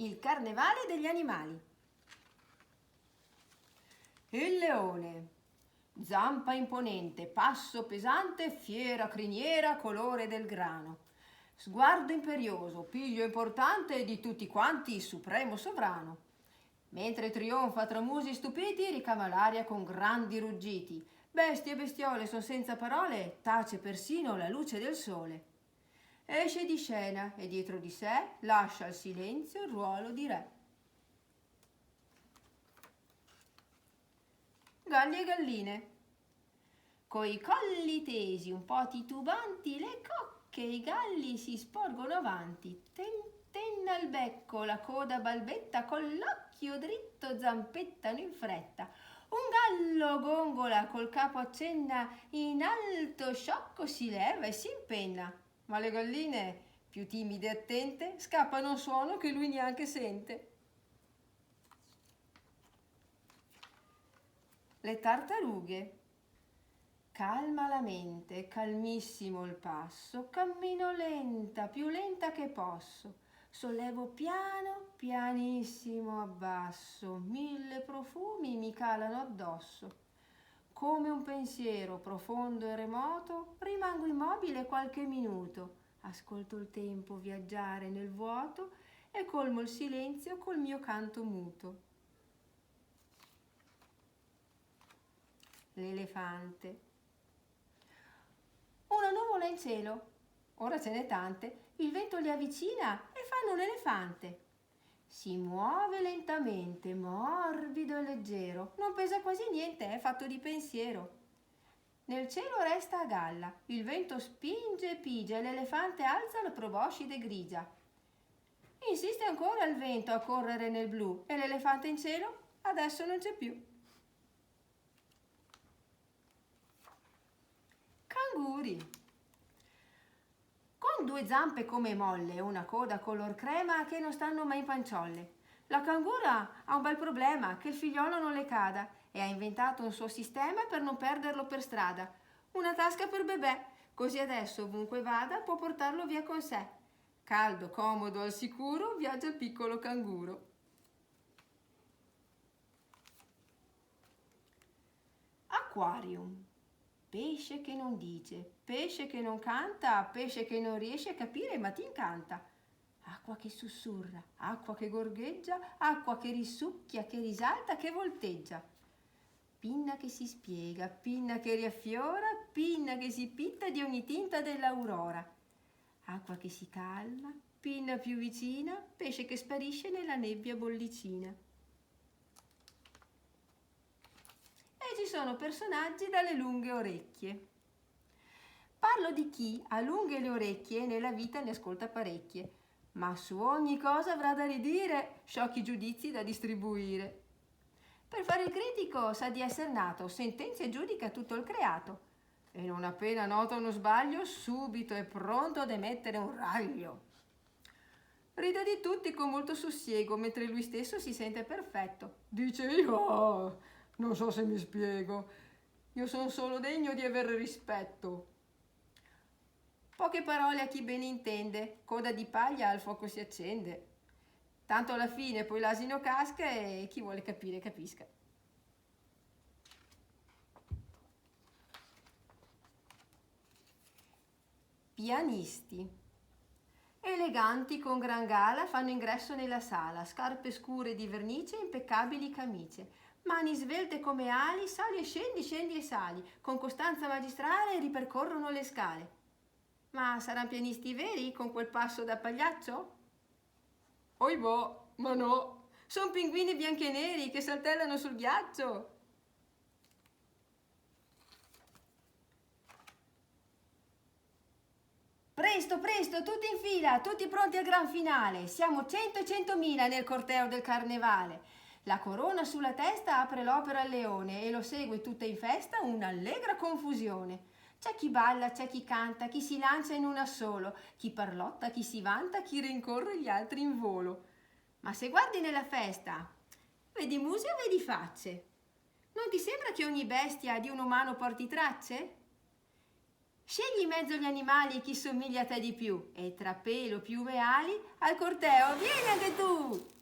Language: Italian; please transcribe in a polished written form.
Il carnevale degli animali. Il leone, zampa imponente, passo pesante, fiera criniera, colore del grano. Sguardo imperioso, piglio importante di tutti quanti, supremo sovrano. Mentre trionfa tra musi stupiti, ricama l'aria con grandi ruggiti. Bestie e bestiole son senza parole, tace persino la luce del sole. Esce di scena e dietro di sé lascia al silenzio il ruolo di re. Galli e galline. Coi colli tesi, un po' titubanti, le cocche e i galli si sporgono avanti. Tentenna il becco, la coda balbetta, con l'occhio dritto zampettano in fretta. Un gallo gongola, col capo accenna, in alto sciocco si leva e si impenna. Ma le galline, più timide e attente, scappano un suono che lui neanche sente. Le tartarughe. Calma la mente, calmissimo il passo, cammino lenta, più lenta che posso. Sollevo piano, pianissimo abbasso, 1000 profumi mi calano addosso. Come un pensiero profondo e remoto, rimango immobile qualche minuto. Ascolto il tempo viaggiare nel vuoto e colmo il silenzio col mio canto muto. L'elefante. Una nuvola in cielo, ora ce n'è tante, il vento li avvicina e fanno un elefante. Si muove lentamente, morbido e leggero, non pesa quasi niente, è fatto di pensiero. Nel cielo resta a galla, il vento spinge e pigia e l'elefante alza la proboscide grigia. Insiste ancora il vento a correre nel blu e l'elefante in cielo adesso non c'è più. Canguri. Con 2 zampe come molle e una coda color crema che non stanno mai in panciolle. La cangura ha un bel problema, che il figliolo non le cada e ha inventato un suo sistema per non perderlo per strada. Una tasca per bebè, così adesso ovunque vada può portarlo via con sé. Caldo, comodo, al sicuro, viaggia il piccolo canguro. Aquarium. Pesce che non dice, pesce che non canta, pesce che non riesce a capire ma ti incanta. Acqua che sussurra, acqua che gorgheggia, acqua che risucchia, che risalta, che volteggia. Pinna che si spiega, pinna che riaffiora, pinna che si pitta di ogni tinta dell'aurora. Acqua che si calma, pinna più vicina, pesce che sparisce nella nebbia bollicina. E ci sono personaggi dalle lunghe orecchie. Parlo di chi ha lunghe le orecchie e nella vita ne ascolta parecchie, ma su ogni cosa avrà da ridire, sciocchi giudizi da distribuire. Per fare il critico sa di essere nato, sentenzia e giudica tutto il creato, e non appena nota uno sbaglio, subito è pronto ad emettere un raglio. Ride di tutti con molto sussiego, mentre lui stesso si sente perfetto. Dice io, non so se mi spiego, io sono solo degno di avere rispetto. Poche parole a chi bene intende, coda di paglia al fuoco si accende. Tanto alla fine poi l'asino casca e chi vuole capire capisca. Pianisti. Eleganti con gran gala fanno ingresso nella sala, scarpe scure di vernice, impeccabili camicie. Mani svelte come ali, sali e scendi e sali, con costanza magistrale ripercorrono le scale. Ma saranno pianisti veri con quel passo da pagliaccio? Oibò, ma no, sono pinguini bianchi e neri che saltellano sul ghiaccio. Presto, presto, tutti in fila, tutti pronti al gran finale. Siamo 100 e 100.000 nel corteo del carnevale. La corona sulla testa apre l'opera al leone e lo segue tutta in festa un'allegra confusione. C'è chi balla, c'è chi canta, chi si lancia in un assolo, chi parlotta, chi si vanta, chi rincorre gli altri in volo. Ma se guardi nella festa, vedi muse o vedi facce? Non ti sembra che ogni bestia di un umano porti tracce? Scegli in mezzo agli animali chi somiglia a te di più e tra pelo, piume e ali al corteo vieni anche tu!